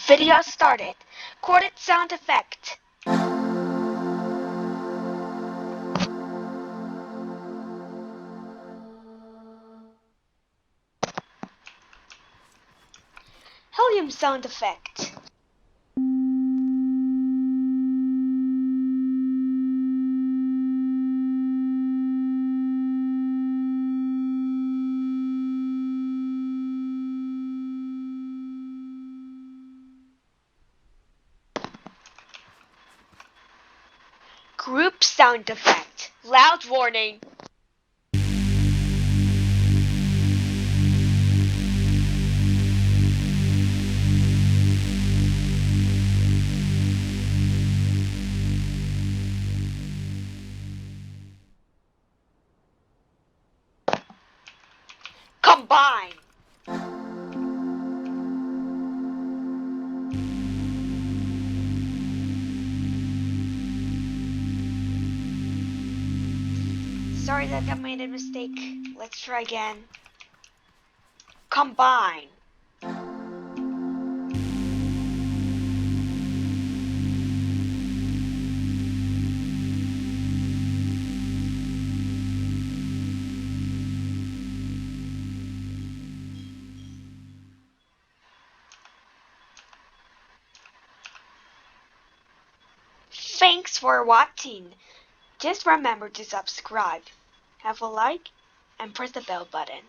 Video started. Recorded sound effect. Helium sound effect. Group sound effect. Loud warning. Combine. Sorry that I made a mistake. Let's try again. Combine. Thanks for watching. Just remember to subscribe, have a like, and press the bell button.